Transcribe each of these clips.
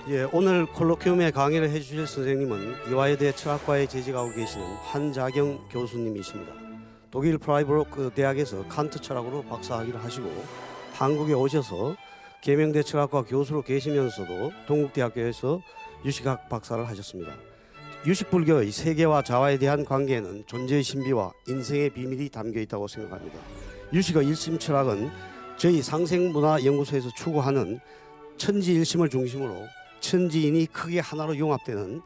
예, 오늘 콜로퀴움에 강의를 해주실 선생님은 이화여대 철학과에 재직하고 계시는 한자경 교수님이십니다. 독일 프라이부르크 대학에서 칸트 철학으로 박사학위를 하시고 한국에 오셔서 계명대 철학과 교수로 계시면서도 동국대학교에서 유식학 박사를 하셨습니다. 유식불교의 세계와 자아에 대한 관계에는 존재의 신비와 인생의 비밀이 담겨 있다고 생각합니다. 유식의 일심 철학은 저희 상생문화연구소에서 추구하는 천지일심을 중심으로 천지인이 크게 하나로 융합되는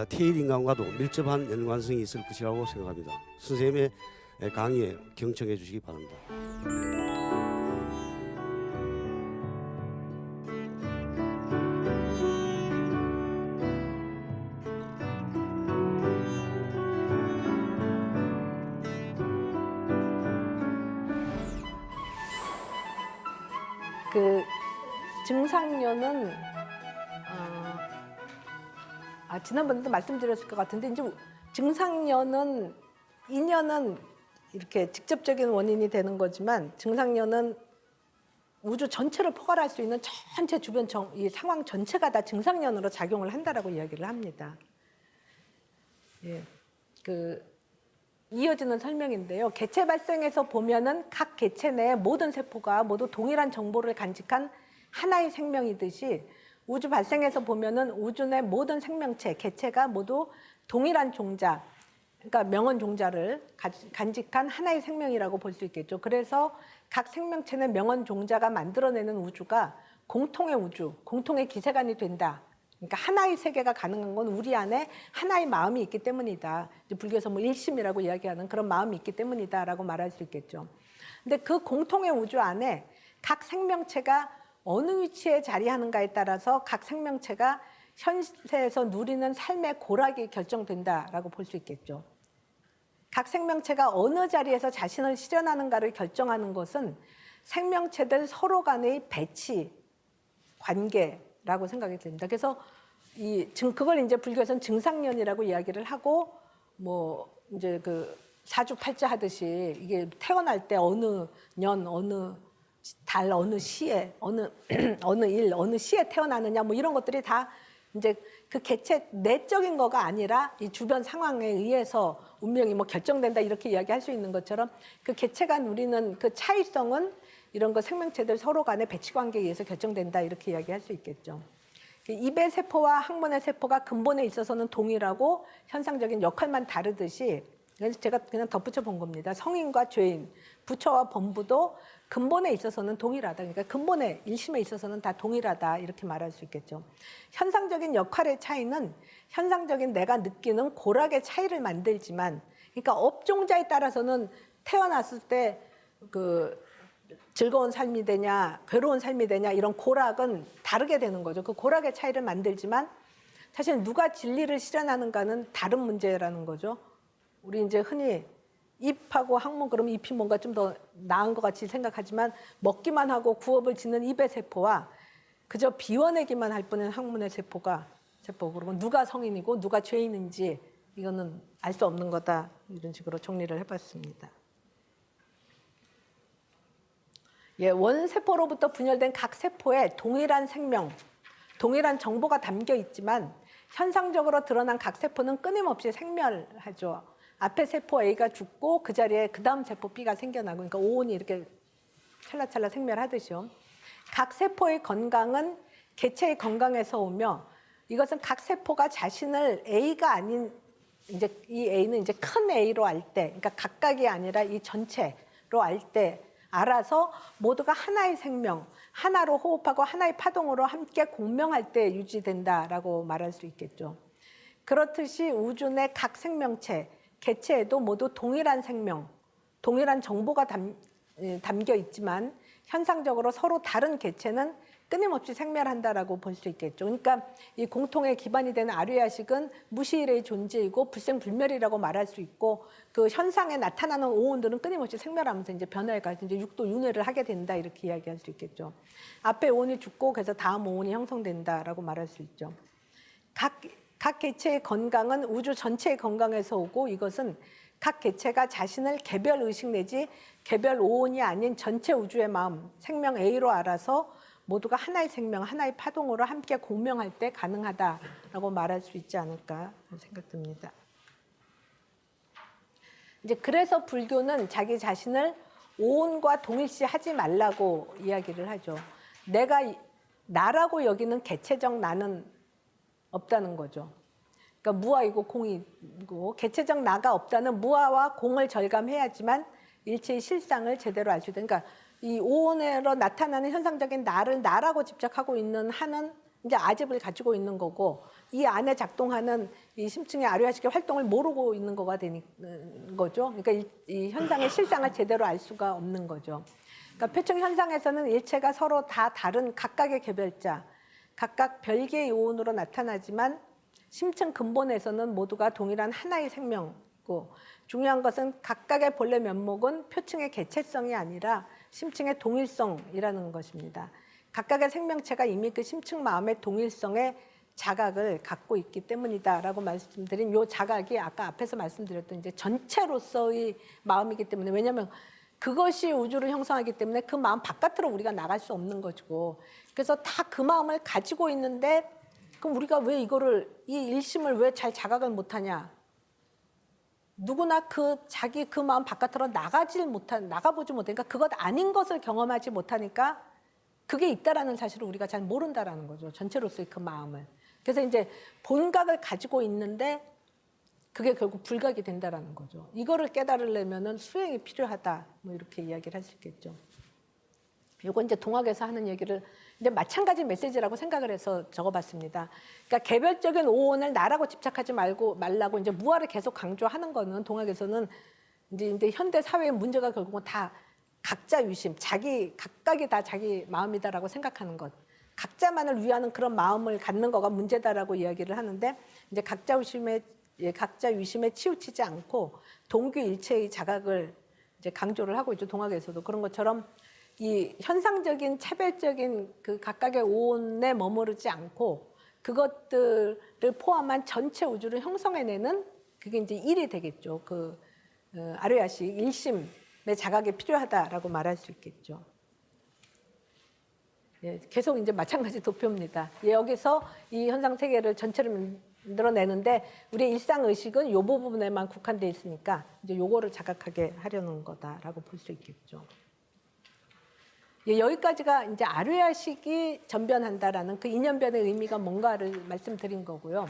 태일인간과도 밀접한 연관성이 있을 것이라고 생각합니다. 선생님의 강의에 경청해 주시기 바랍니다. 그 증상료는 지난번에도 말씀드렸을 것 같은데 이제 증상료는 인연은 이렇게 직접적인 원인이 되는 거지만 증상료는 우주 전체를 포괄할 수 있는 전체 주변 이 상황 전체가 다 증상연으로 작용을 한다라고 이야기를 합니다. 예, 이어지는 설명인데요. 개체 발생에서 보면은 각 개체 내의 모든 세포가 모두 동일한 정보를 간직한 하나의 생명이듯이 우주 발생에서 보면은 우주 내 모든 생명체, 개체가 모두 동일한 종자, 그러니까 명언 종자를 간직한 하나의 생명이라고 볼 수 있겠죠. 그래서 각 생명체는 명언 종자가 만들어내는 우주가 공통의 우주, 공통의 기세관이 된다. 그러니까 하나의 세계가 가능한 건 우리 안에 하나의 마음이 있기 때문이다. 이제 불교에서 뭐 일심이라고 이야기하는 그런 마음이 있기 때문이다라고 말할 수 있겠죠. 근데 그 공통의 우주 안에 각 생명체가 어느 위치에 자리하는가에 따라서 각 생명체가 현세에서 누리는 삶의 고락이 결정된다라고 볼 수 있겠죠. 각 생명체가 어느 자리에서 자신을 실현하는가를 결정하는 것은 생명체들 서로 간의 배치, 관계라고 생각이 됩니다. 그래서 그걸 이제 불교에서는 증상연이라고 이야기를 하고 뭐 이제 그 사주팔자 하듯이 이게 태어날 때 어느 년, 어느 달, 어느 시에, 어느 일, 어느 시에 태어나느냐 뭐 이런 것들이 다 이제 그 개체 내적인 거가 아니라 이 주변 상황에 의해서 운명이 뭐 결정된다 이렇게 이야기할 수 있는 것처럼 그 개체가 누리는 그 차이성은 이런 거 생명체들 서로 간의 배치 관계에 의해서 결정된다 이렇게 이야기할 수 있겠죠. 입의 세포와 항문의 세포가 근본에 있어서는 동일하고 현상적인 역할만 다르듯이 그래서 제가 그냥 덧붙여 본 겁니다. 성인과 죄인, 부처와 범부도 근본에 있어서는 동일하다. 그러니까 근본에 일심에 있어서는 다 동일하다 이렇게 말할 수 있겠죠. 현상적인 역할의 차이는 현상적인 내가 느끼는 고락의 차이를 만들지만, 그러니까 업종자에 따라서는 태어났을 때 그 즐거운 삶이 되냐, 괴로운 삶이 되냐 이런 고락은 다르게 되는 거죠. 그 고락의 차이를 만들지만 사실 누가 진리를 실현하는가는 다른 문제라는 거죠. 우리 이제 흔히 입하고 항문 그러면 잎이 뭔가 좀 더 나은 것 같이 생각하지만 먹기만 하고 구업을 짓는 입의 세포와 그저 비워내기만 할 뿐인 항문의 세포고 그러면 누가 성인이고 누가 죄인인지 이거는 알 수 없는 거다 이런 식으로 정리를 해봤습니다. 예, 원세포로부터 분열된 각 세포에 동일한 생명, 동일한 정보가 담겨 있지만 현상적으로 드러난 각 세포는 끊임없이 생멸하죠. 앞에 세포 A가 죽고 그 자리에 그 다음 세포 B가 생겨나고 그러니까 오온이 이렇게 찰나찰나 생멸하듯이요. 각 세포의 건강은 개체의 건강에서 오며 이것은 각 세포가 자신을 A가 아닌 이제 이 A는 이제 큰 A로 알 때, 그러니까 각각이 아니라 이 전체로 알 때 알아서 모두가 하나의 생명, 하나로 호흡하고 하나의 파동으로 함께 공명할 때 유지된다라고 말할 수 있겠죠. 그렇듯이 우주 내 각 생명체, 개체에도 모두 동일한 생명, 동일한 정보가 담겨 있지만 현상적으로 서로 다른 개체는 끊임없이 생멸한다라고 볼 수 있겠죠. 그러니까 이 공통의 기반이 되는 아류야식은 무시일의 존재이고 불생불멸이라고 말할 수 있고 그 현상에 나타나는 오온들은 끊임없이 생멸하면서 이제 변화해가지고 이제 육도 윤회를 하게 된다 이렇게 이야기할 수 있겠죠. 앞에 오온이 죽고 그래서 다음 오온이 형성된다라고 말할 수 있죠. 각 개체의 건강은 우주 전체의 건강에서 오고 이것은 각 개체가 자신을 개별 의식 내지 개별 오온이 아닌 전체 우주의 마음, 생명 A로 알아서 모두가 하나의 생명, 하나의 파동으로 함께 공명할 때 가능하다라고 말할 수 있지 않을까 생각됩니다. 이제 그래서 불교는 자기 자신을 오온과 동일시하지 말라고 이야기를 하죠. 나라고 여기는 개체적 나는 없다는 거죠. 그러니까 무아이고 공이고 개체적 나가 없다는 무아와 공을 절감해야지만 일체의 실상을 제대로 알 수 있다. 그러니까 이 오온으로 나타나는 현상적인 나를 나라고 집착하고 있는 한은 이제 아집을 가지고 있는 거고, 이 안에 작동하는 이 심층의 아류아식의 활동을 모르고 있는 거가 되는 거죠. 그러니까 이 현상의 실상을 제대로 알 수가 없는 거죠. 그러니까 표층 현상에서는 일체가 서로 다 다른 각각의 개별자, 각각 별개의 오온으로 나타나지만 심층 근본에서는 모두가 동일한 하나의 생명이고, 중요한 것은 각각의 본래 면목은 표층의 개체성이 아니라 심층의 동일성이라는 것입니다. 각각의 생명체가 이미 그 심층 마음의 동일성의 자각을 갖고 있기 때문이다라고 말씀드린 요 자각이 아까 앞에서 말씀드렸던 이제 전체로서의 마음이기 때문에, 왜냐하면 그것이 우주를 형성하기 때문에 그 마음 바깥으로 우리가 나갈 수 없는 것이고, 그래서 다 그 마음을 가지고 있는데 그럼 우리가 왜 이거를 이 일심을 왜 잘 자각을 못하냐? 누구나 자기 그 마음 바깥으로 나가보지 못하니까, 그것 아닌 것을 경험하지 못하니까 그게 있다라는 사실을 우리가 잘 모른다라는 거죠. 전체로서의 그 마음을. 그래서 이제 본각을 가지고 있는데 그게 결국 불각이 된다라는 거죠. 이거를 깨달으려면은 수행이 필요하다. 뭐 이렇게 이야기를 할 수 있겠죠. 요거 이제 동학에서 하는 얘기를 이제 마찬가지 메시지라고 생각을 해서 적어봤습니다. 그러니까 개별적인 오온을 나라고 집착하지 말라고 이제 무아를 계속 강조하는 거는, 동학에서는 이제 현대 사회의 문제가 결국은 다 각자 유심, 각각이 다 자기 마음이다라고 생각하는 것, 각자만을 위하는 그런 마음을 갖는 거가 문제다라고 이야기를 하는데, 이제 각자 유심에 치우치지 않고 동규일체의 자각을 이제 강조를 하고 있죠. 동학에서도 그런 것처럼 이 현상적인 차별적인 그 각각의 오온에 머무르지 않고 그것들을 포함한 전체 우주를 형성해내는, 그게 이제 일이 되겠죠. 아르야식 일심의 자각이 필요하다라고 말할 수 있겠죠. 예, 계속 이제 마찬가지 도표입니다. 예, 여기서 이 현상 세계를 전체를 만들어내는데 우리의 일상 의식은 이 부분에만 국한되어 있으니까 이제 요거를 자각하게 하려는 거다라고 볼 수 있겠죠. 예, 여기까지가 이제 아르야식이 전변한다라는 그 이념변의 의미가 뭔가를 말씀드린 거고요.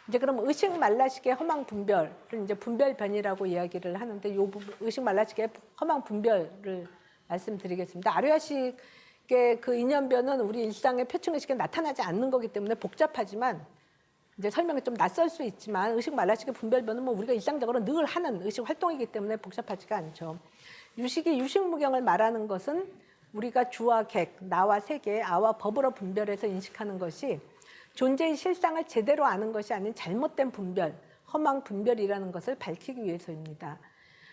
이제 그럼 의식 말라식의 허망 분별을 이제 분별변이라고 이야기를 하는데, 요 부분 의식 말라식의 허망 분별을 말씀드리겠습니다. 아르야식의 그 이념변은 우리 일상의 표층 의식에 나타나지 않는 거기 때문에 복잡하지만, 이제 설명이 좀 낯설 수 있지만, 의식 말라식의 분별변은 뭐 우리가 일상적으로 늘 하는 의식 활동이기 때문에 복잡하지가 않죠. 유식이 유식무경을 말하는 것은 우리가 주와 객, 나와 세계, 아와 법으로 분별해서 인식하는 것이 존재의 실상을 제대로 아는 것이 아닌 잘못된 분별, 허망 분별이라는 것을 밝히기 위해서입니다.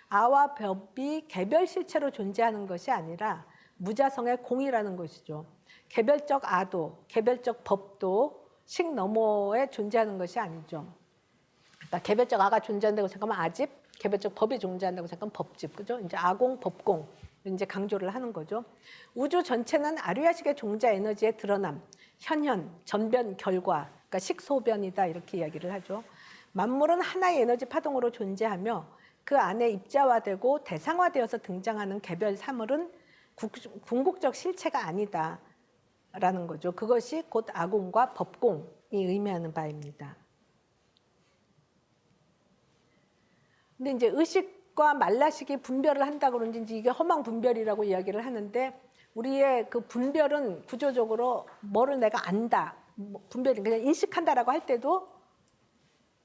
아와 법이 개별 실체로 존재하는 것이 아니라 무자성의 공이라는 것이죠. 개별적 아도, 개별적 법도 식 너머에 존재하는 것이 아니죠. 그러니까 개별적 아가 존재한다고 생각하면 아집, 개별적 법이 존재한다고 생각하면 법집, 그죠? 이제 아공, 법공 이제 강조를 하는 거죠. 우주 전체는 아류야식의 종자 에너지의 드러남, 현현, 전변, 결과, 그러니까 식소변이다 이렇게 이야기를 하죠. 만물은 하나의 에너지 파동으로 존재하며 그 안에 입자화되고 대상화되어서 등장하는 개별 사물은 궁극적 실체가 아니다라는 거죠. 그것이 곧 아공과 법공이 의미하는 바입니다. 근데 이제 의식과 말라식이 분별을 한다고 그런지 이게 허망 분별이라고 이야기를 하는데, 우리의 그 분별은 구조적으로 뭐를 내가 안다, 분별이 그냥 인식한다라고 할 때도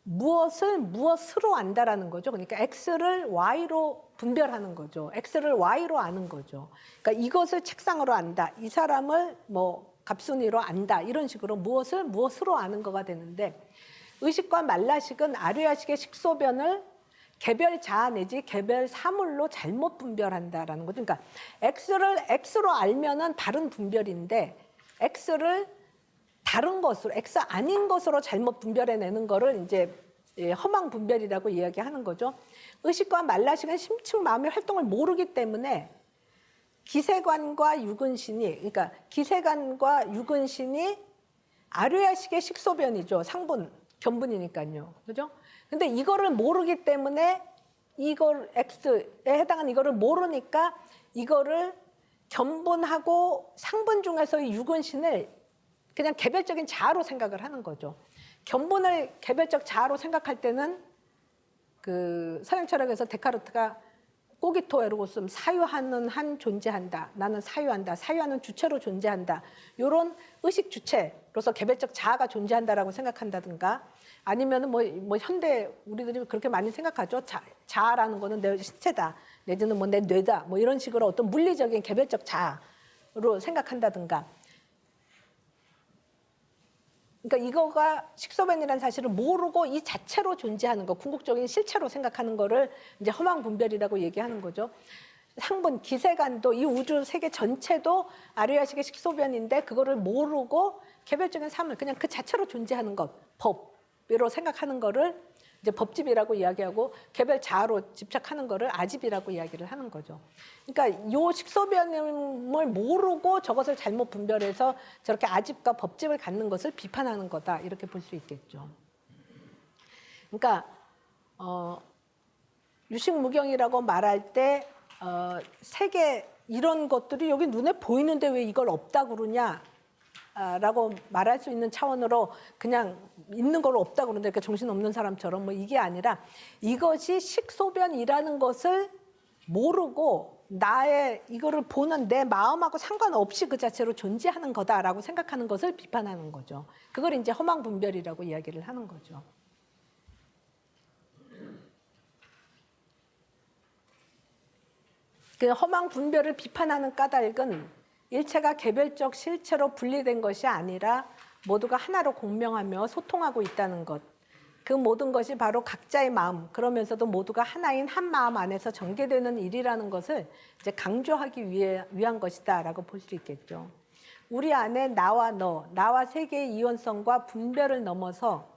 무엇으로 안다라는 거죠. 그러니까 X를 Y로 분별하는 거죠. X를 Y로 아는 거죠. 그러니까 이것을 책상으로 안다, 이 사람을 뭐 갑순이로 안다, 이런 식으로 무엇으로 아는 거가 되는데, 의식과 말라식은 아류야식의 식소변을 개별 자아 내지 개별 사물로 잘못 분별한다라는 거죠. 그러니까 X를 X로 알면은 다른 분별인데, X를 다른 것으로, X 아닌 것으로 잘못 분별해내는 거를 이제 허망 분별이라고 이야기하는 거죠. 의식과 말라식은 심층 마음의 활동을 모르기 때문에 기세관과 유근신이, 그러니까 기세관과 유근신이 아류야식의 식소변이죠. 상분, 견분이니까요. 그죠? 근데 이거를 모르기 때문에 이걸 X에 해당하는 이거를 모르니까 이거를 견분하고 상분 중에서의 유근신을 그냥 개별적인 자아로 생각을 하는 거죠. 견분을 개별적 자아로 생각할 때는 그 서양 철학에서 데카르트가 꼬기토 에르고슴 사유하는 한 존재한다. 나는 사유한다. 사유하는 주체로 존재한다. 이런 의식 주체로서 개별적 자아가 존재한다라고 생각한다든가 아니면은 뭐 현대 우리들이 그렇게 많이 생각하죠. 자아라는 거는 내 신체다. 내지는 뭐 내 뇌다. 뭐 이런 식으로 어떤 물리적인 개별적 자아로 생각한다든가. 그러니까 이거가 식소변이라는 사실을 모르고 이 자체로 존재하는 거, 궁극적인 실체로 생각하는 거를 이제 허망 분별이라고 얘기하는 거죠. 상분, 기세관도 이 우주 세계 전체도 아류야식의 식소변인데 그거를 모르고 개별적인 삶을 그냥 그 자체로 존재하는 것, 법으로 생각하는 거를 이제 법집이라고 이야기하고 개별 자아로 집착하는 거를 아집이라고 이야기를 하는 거죠. 그러니까 요 식소변을 모르고 저것을 잘못 분별해서 저렇게 아집과 법집을 갖는 것을 비판하는 거다 이렇게 볼 수 있겠죠. 그러니까 유식무경이라고 말할 때 세계 이런 것들이 여기 눈에 보이는데 왜 이걸 없다 그러냐? 라고 말할 수 있는 차원으로 그냥 있는 걸 없다 그러는데 그러니까 정신없는 사람처럼 뭐 이게 아니라 이것이 식소변이라는 것을 모르고 나의 이거를 보는 내 마음하고 상관없이 그 자체로 존재하는 거다라고 생각하는 것을 비판하는 거죠. 그걸 이제 허망 분별이라고 이야기를 하는 거죠. 그 허망 분별을 비판하는 까닭은 일체가 개별적 실체로 분리된 것이 아니라 모두가 하나로 공명하며 소통하고 있다는 것. 그 모든 것이 바로 각자의 마음, 그러면서도 모두가 하나인 한 마음 안에서 전개되는 일이라는 것을 이제 강조하기 위한 것이다라고 볼 수 있겠죠. 우리 안에 나와 너, 나와 세계의 이원성과 분별을 넘어서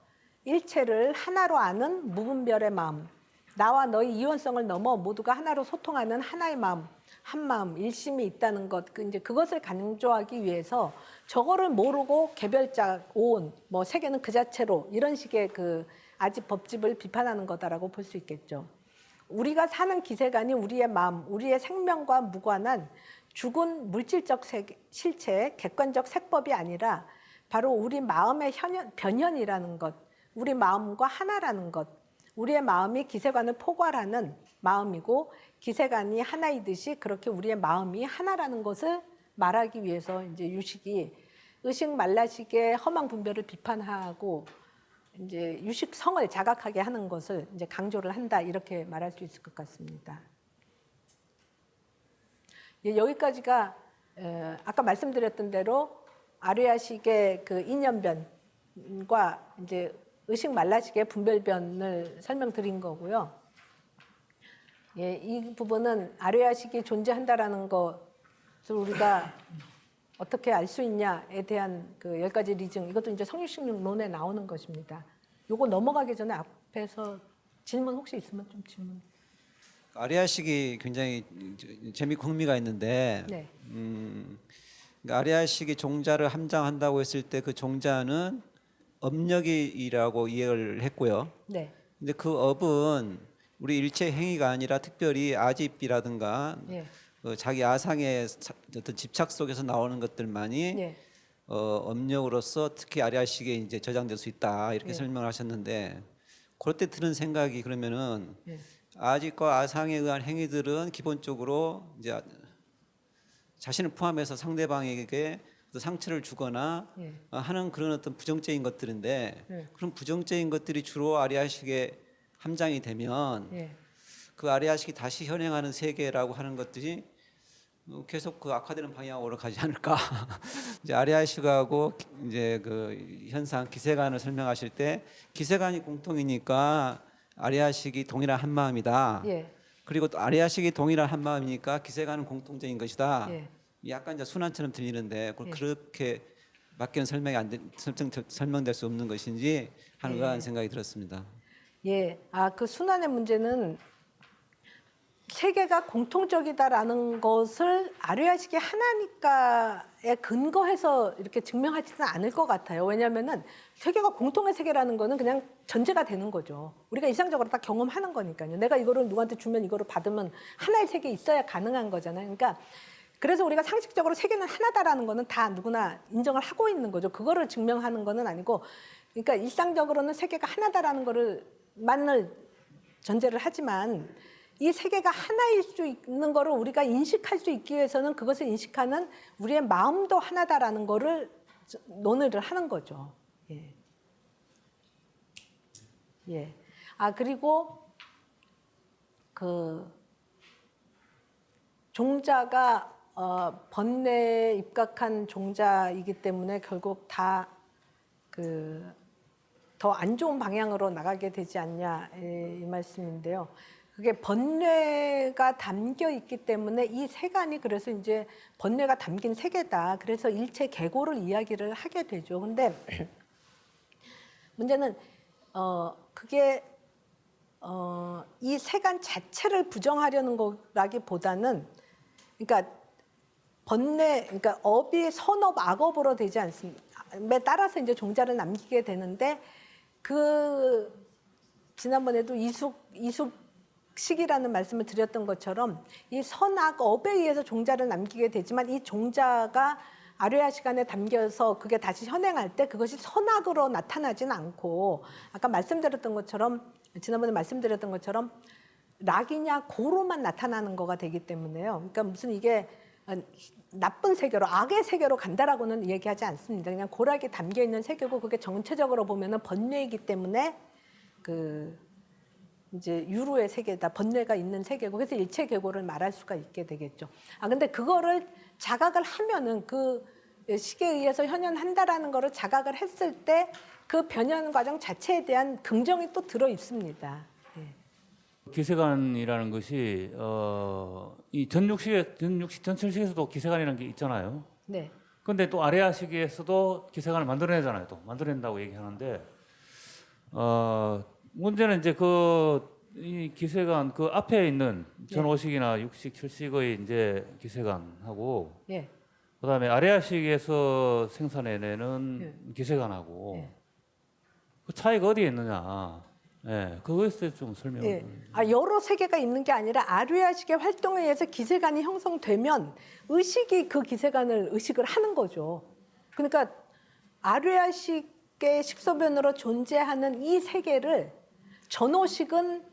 일체를 하나로 아는 무분별의 마음, 나와 너의 이원성을 넘어 모두가 하나로 소통하는 하나의 마음, 한 마음, 일심이 있다는 것, 이제 그것을 강조하기 위해서 저거를 모르고 개별적 오온, 뭐 세계는 그 자체로 이런 식의 그 아집 법집을 비판하는 거다라고 볼 수 있겠죠. 우리가 사는 기세관이 우리의 마음, 우리의 생명과 무관한 죽은 물질적 실체, 객관적 색법이 아니라 바로 우리 마음의 변현이라는 것, 우리 마음과 하나라는 것, 우리의 마음이 기세관을 포괄하는 마음이고 기세관이 하나이듯이 그렇게 우리의 마음이 하나라는 것을 말하기 위해서 이제 유식이 의식 말라식의 허망 분별을 비판하고 이제 유식성을 자각하게 하는 것을 이제 강조를 한다 이렇게 말할 수 있을 것 같습니다. 예, 여기까지가 아까 말씀드렸던 대로 아류야식의 그 인연변과 이제 의식 말라식의 분별변을 설명드린 거고요. 예, 이 부분은 아류야식이 존재한다라는 것을 우리가 어떻게 알 수 있냐에 대한 그 10가지 리증, 이것도 이제 성유식론에 나오는 것입니다. 요거 넘어가기 전에 앞에서 질문 혹시 있으면 좀 질문. 아리아식이 굉장히 재미있고 흥미가 있는데, 네. 그러니까 아리아식이 종자를 함장한다고 했을 때 그 종자는 업력이라고 이해를 했고요. 네. 근데 그 업은 우리 일체 행위가 아니라 특별히 아집이라든가 네. 자기 아상의 어떤 집착 속에서 나오는 것들만이 네. 업력으로서 특히 아리아식에 이제 저장될 수 있다 이렇게 네. 설명을 하셨는데, 그럴 때 드는 생각이 그러면은 네. 아집과 아상에 의한 행위들은 기본적으로 이제 자신을 포함해서 상대방에게 상처를 주거나 네. 하는 그런 어떤 부정적인 것들인데, 네. 그런 부정적인 것들이 주로 아리아식에 함장이 되면 네. 그 아리아식이 다시 현행하는 세계라고 하는 것들이 계속 그 악화되는 방향으로 가지 않을까. 이제 아리아식하고 이제 그 현상 기세관을 설명하실 때 기세관이 공통이니까 아리아식이 동일한 한 마음이다. 예. 그리고 또 아리아식이 동일한 한 마음이니까 기세관은 공통적인 것이다. 예. 약간 이제 순환처럼 들리는데 예. 그렇게 밖에는 설명될 수 없는 것인지 하는 예. 그런 생각이 들었습니다. 예. 그 순환의 문제는 세계가 공통적이다라는 것을 아류야식의 하나니까에 근거해서 이렇게 증명하지는 않을 것 같아요. 왜냐하면은 세계가 공통의 세계라는 거는 그냥 전제가 되는 거죠. 우리가 일상적으로 다 경험하는 거니까요. 내가 이거를 누구한테 주면 이거를 받으면 하나의 세계에 있어야 가능한 거잖아요. 그러니까 그래서 우리가 상식적으로 세계는 하나다라는 거는 다 누구나 인정을 하고 있는 거죠. 그거를 증명하는 거는 아니고, 그러니까 일상적으로는 세계가 하나다라는 거를 만을 전제를 하지만 이 세계가 하나일 수 있는 거를 우리가 인식할 수 있기 위해서는 그것을 인식하는 우리의 마음도 하나다라는 거를 논의를 하는 거죠. 예. 예. 아, 그리고 그 종자가 번뇌에 입각한 종자이기 때문에 결국 다 그 더 안 좋은 방향으로 나가게 되지 않냐, 이 말씀인데요. 그게 번뇌가 담겨 있기 때문에 이 세간이 그래서 이제 번뇌가 담긴 세계다. 그래서 일체 계고를 이야기를 하게 되죠. 근데 문제는 그게 이 세간 자체를 부정하려는 거라기보다는, 그러니까 번뇌, 그러니까 업이 선업, 악업으로 되지 않습니까? 에 따라서 이제 종자를 남기게 되는데, 그 지난번에도 이숙식이라는 말씀을 드렸던 것처럼 이 선악업에 의해서 종자를 남기게 되지만 이 종자가 아류야 시간에 담겨서 그게 다시 현행할 때 그것이 선악으로 나타나지는 않고, 아까 말씀드렸던 것처럼, 지난번에 말씀드렸던 것처럼 락이냐 고로만 나타나는 거가 되기 때문에요. 그러니까 무슨 이게 나쁜 세계로, 악의 세계로 간다라고는 얘기하지 않습니다. 그냥 고락이 담겨 있는 세계고, 그게 정체적으로 보면은 번뇌이기 때문에 그 이제 유루의 세계다, 번뇌가 있는 세계고, 그래서 일체 계고를 말할 수가 있게 되겠죠. 아, 근데 그거를 자각을 하면은 그 시계에 의해서 현현한다라는 거를 자각을 했을 때 그 변현 과정 자체에 대한 긍정이 또 들어 있습니다. 예. 기세관이라는 것이 이 전철식에서도 기세관이라는 게 있잖아요. 네. 근데 또 아레아식에서도 기세관을 만들어내잖아요. 또 만들어낸다고 얘기하는데 문제는 이제 이 기세관 그 앞에 있는 전오식이나 육식, 칠식의 이제 기세관하고 예. 그다음에 아레아식에서 생산해내는 기세관하고 예. 그 차이가 어디에 있느냐? 예, 그것에 좀 설명을. 예. 아, 여러 세계가 있는 게 아니라 아류야식의 활동에 의해서 기세관이 형성되면 의식이 그 기세관을 의식을 하는 거죠. 그러니까 아류야식의 식소변으로 존재하는 이 세계를 전오식은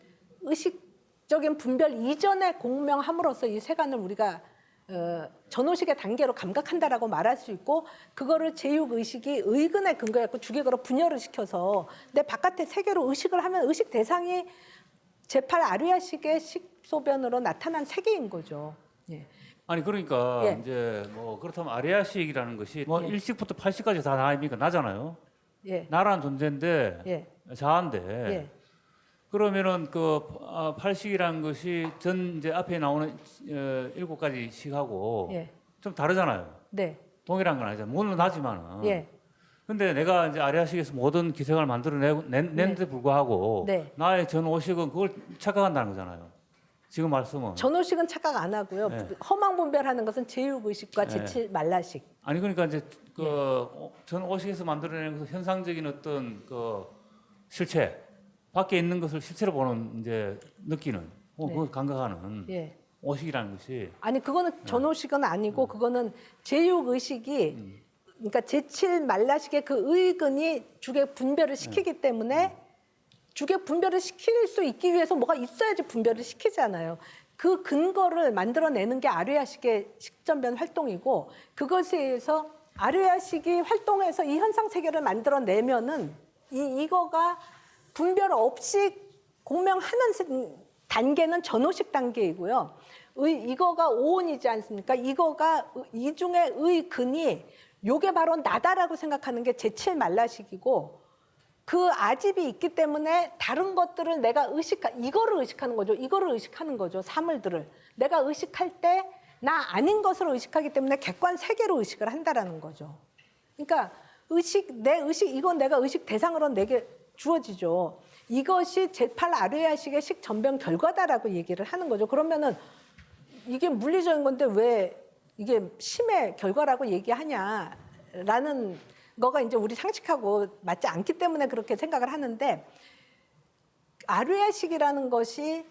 의식적인 분별 이전에 공명함으로써 이 세간을 우리가 전오식의 단계로 감각한다라고 말할 수 있고, 그거를 제육의식이 의근에 근거해서 주객으로 분열을 시켜서 내 바깥의 세계로 의식을 하면 의식 대상이 제8 아류야식의 식소변으로 나타난 세계인 거죠. 예. 아니 그러니까 예. 이제 뭐 그렇다면 아레아식이라는 것이 뭐 예. 1식부터 8식까지 다 나입니까? 나잖아요. 예. 나라는 존재인데 예. 자아인데 예. 그러면은 그 8식이라는 것이 전 이제 앞에 나오는 7가지 식하고 예. 좀 다르잖아요. 네. 동일한 건 아니잖아요. 물론 나지만은. 예. 근데 내가 이제 아레아식에서 모든 기생을 만들어낸데 불구하고 네. 나의 전 오식은 그걸 착각한다는 거잖아요. 지금 말씀은. 전오식은 착각 안 하고요. 네. 허망 분별하는 것은 제육의식과 네. 제7 말라식. 아니 그러니까 이제 전 오식에서 만들어내는 것은 현상적인 어떤 그 실체 밖에 있는 것을 실체로 보는 이제 느끼는 그걸 감각하는 예. 오식이라는 것이 아니 그거는 전오식은 아니고 그거는 제육의식이 그러니까 제7 말라식의 그 의근이 주객 분별을 시키기 때문에 주객 분별을 시킬 수 있기 위해서 뭐가 있어야지 분별을 시키잖아요. 그 근거를 만들어내는 게 아류야식의 식전변 활동이고, 그것에 의해서 아류야식이 활동해서 이 현상 세계를 만들어내면은 이거가 분별 없이 공명하는 단계는 전오식 단계이고요. 이거가 오온이지 않습니까? 이거가 이 중에 의근이 요게 바로 나다라고 생각하는 게 제7 말라식이고, 그 아집이 있기 때문에 다른 것들을 내가 이거를 의식하는 거죠. 이거를 의식하는 거죠. 사물들을. 내가 의식할 때 나 아닌 것을 의식하기 때문에 객관 세계로 의식을 한다라는 거죠. 그러니까 내 의식, 이건 내가 의식 대상으로 내게 주어지죠. 이것이 제8 아르야식의 식전병 결과다라고 얘기를 하는 거죠. 그러면은 이게 물리적인 건데 왜 이게 심의 결과라고 얘기하냐라는 거가 이제 우리 상식하고 맞지 않기 때문에 그렇게 생각을 하는데, 아르야식이라는 것이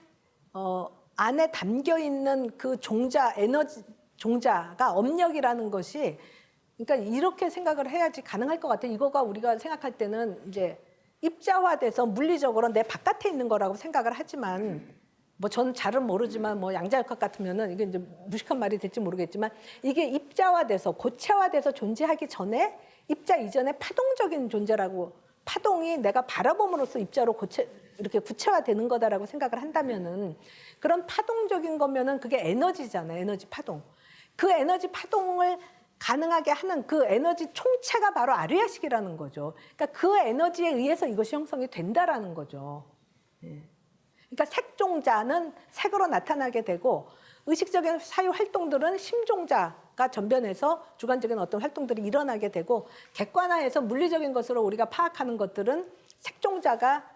안에 담겨 있는 그 종자 에너지 종자가 업력이라는 것이, 그러니까 이렇게 생각을 해야지 가능할 것 같아요. 이거가 우리가 생각할 때는 이제 입자화돼서 물리적으로 내 바깥에 있는 거라고 생각을 하지만, 뭐 저는 잘은 모르지만 뭐 양자역학 같으면은 이게 이제 무식한 말이 될지 모르겠지만, 이게 입자화돼서 고체화돼서 존재하기 전에 입자 이전에 파동적인 존재라고, 파동이 내가 바라봄으로써 입자로 이렇게 구체화되는 거다라고 생각을 한다면은, 그런 파동적인 거면은 그게 에너지잖아요. 에너지 파동. 그 에너지 파동을 가능하게 하는 그 에너지 총체가 바로 아르야식이라는 거죠. 그러니까 그 에너지에 의해서 이것이 형성이 된다라는 거죠. 예. 그러니까 색종자는 색으로 나타나게 되고, 의식적인 사유 활동들은 심종자가 전변해서 주관적인 어떤 활동들이 일어나게 되고, 객관화해서 물리적인 것으로 우리가 파악하는 것들은 색종자가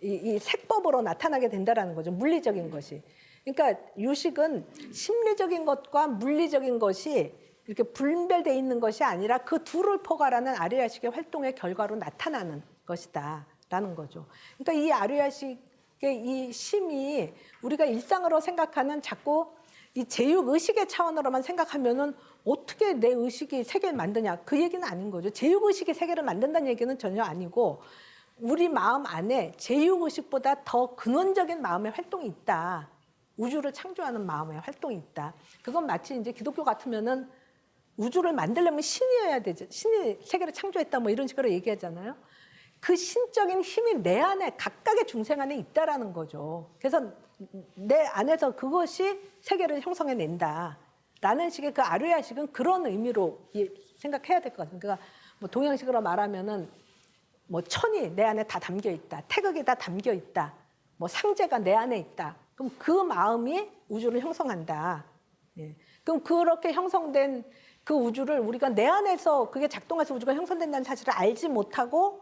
이 색법으로 나타나게 된다라는 거죠. 물리적인 것이. 그러니까 유식은 심리적인 것과 물리적인 것이 이렇게 분별되어 있는 것이 아니라 그 둘을 포괄하는 아르야식의 활동의 결과로 나타나는 것이다라는 거죠. 그러니까 이 아르야식의 이 심이 우리가 일상으로 생각하는 자꾸 이 제육 의식의 차원으로만 생각하면은 어떻게 내 의식이 세계를 만드냐, 그 얘기는 아닌 거죠. 제육 의식이 세계를 만든다는 얘기는 전혀 아니고, 우리 마음 안에 제육 의식보다 더 근원적인 마음의 활동이 있다. 우주를 창조하는 마음의 활동이 있다. 그건 마치 이제 기독교 같으면은 우주를 만들려면 신이어야 되죠. 신이 세계를 창조했다 뭐 이런 식으로 얘기하잖아요. 그 신적인 힘이 내 안에, 각각의 중생 안에 있다라는 거죠. 그래서 내 안에서 그것이 세계를 형성해낸다라는 식의 그 아르야식은 그런 의미로 생각해야 될 것 같습니다. 그러니까 뭐 동양식으로 말하면은 뭐 천이 내 안에 다 담겨 있다, 태극이 다 담겨 있다, 뭐 상제가 내 안에 있다. 그럼 그 마음이 우주를 형성한다. 예. 그럼 그렇게 형성된 그 우주를 우리가 내 안에서 그게 작동해서 우주가 형성된다는 사실을 알지 못하고,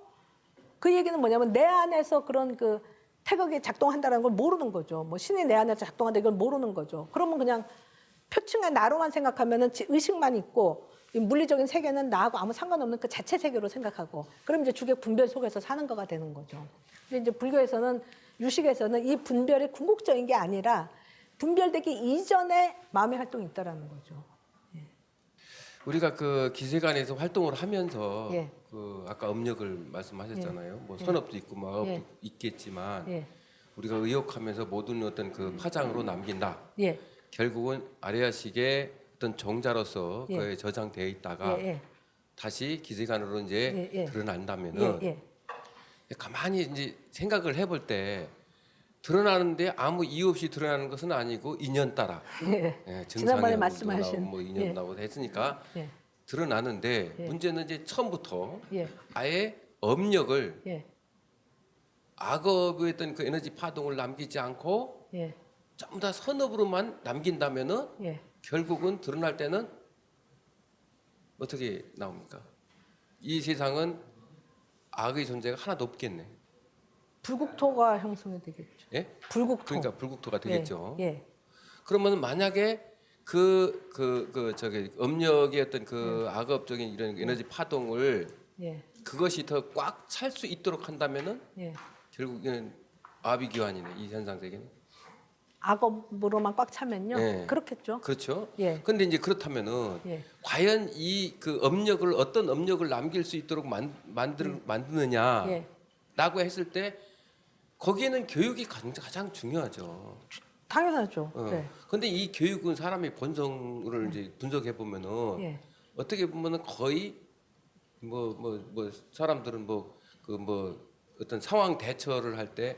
그 얘기는 뭐냐면 내 안에서 그런 그 태극이 작동한다는 걸 모르는 거죠. 뭐 신이 내 안에서 작동한다 이걸 모르는 거죠. 그러면 그냥 표층의 나로만 생각하면은 의식만 있고, 이 물리적인 세계는 나하고 아무 상관없는 그 자체 세계로 생각하고, 그럼 이제 주객 분별 속에서 사는 거가 되는 거죠. 근데 이제 불교에서는, 유식에서는 이 분별이 궁극적인 게 아니라 분별되기 이전에 마음의 활동이 있다라는 거죠. 우리가 그 기세관에서 활동을 하면서 예. 그 아까 업력을 말씀하셨잖아요. 뭐 선업도 있고 마업도 예. 있겠지만 예. 우리가 의욕하면서 모든 어떤 그 파장으로 남긴다. 예. 결국은 아레아식의 어떤 종자로서 예. 그에 저장되어 있다가 예. 다시 기세관으로 이제 예. 드러난다면은 예. 가만히 이제 생각을 해볼 때 드러나는데 아무 이유 없이 드러나는 것은 아니고 인연 따라 예. 지난번에 증상이 나오고 말씀하신 뭐 인연 예. 나오고 했으니까 예. 드러나는데 예. 문제는 이제 처음부터 예. 아예 업력을 예. 악업의 어떤 그 에너지 파동을 남기지 않고 예. 전부 다 선업으로만 남긴다면은 예. 결국은 드러날 때는 어떻게 나옵니까? 이 세상은 악의 존재가 하나도 없겠네. 불국토가 형성이 되겠죠. 예? 불국토. 그러니까 불국토가 되겠죠. 예. 그러면 만약에 저기 업력의 어떤 그 악업적인 이런 에너지 파동을 예. 그것이 더 꽉 찰 수 있도록 한다면은 예. 결국에는 아비규환이네 이 현상 세계는. 악업으로만 꽉 차면요. 예. 그렇겠죠. 그렇죠. 예. 근데 이제 그렇다면은 예. 과연 이 그 업력을 어떤 업력을 남길 수 있도록 만드느냐라고 예. 했을 때 거기에는 교육이 가장 중요하죠. 당연하죠. 네. 근데 이 교육은 사람의 본성을 이제 분석해 보면은 예. 어떻게 보면은 거의 뭐 사람들은 어떤 상황 대처를 할 때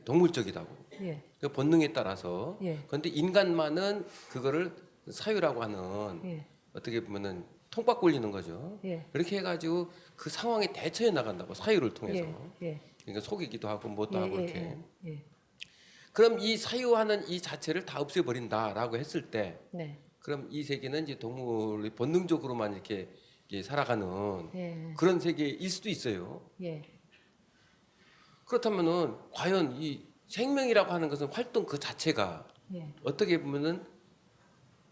동물적이다고 예. 그 본능에 따라서. 예. 그런데 인간만은 그거를 사유라고 하는 예. 어떻게 보면은 통박 굴리는 거죠. 예. 그렇게 해가지고 그 상황에 대처해 나간다고 사유를 통해서. 예. 그러니까 속이기도 하고 뭣도 예. 하고 예. 이렇게. 예. 그럼 이 사유하는 이 자체를 다 없애버린다라고 했을 때, 네. 그럼 이 세계는 이제 동물이 본능적으로만 이렇게 살아가는 예. 그런 세계일 수도 있어요. 예. 그렇다면은 과연 이 생명이라고 하는 것은 활동 그 자체가 예. 어떻게 보면은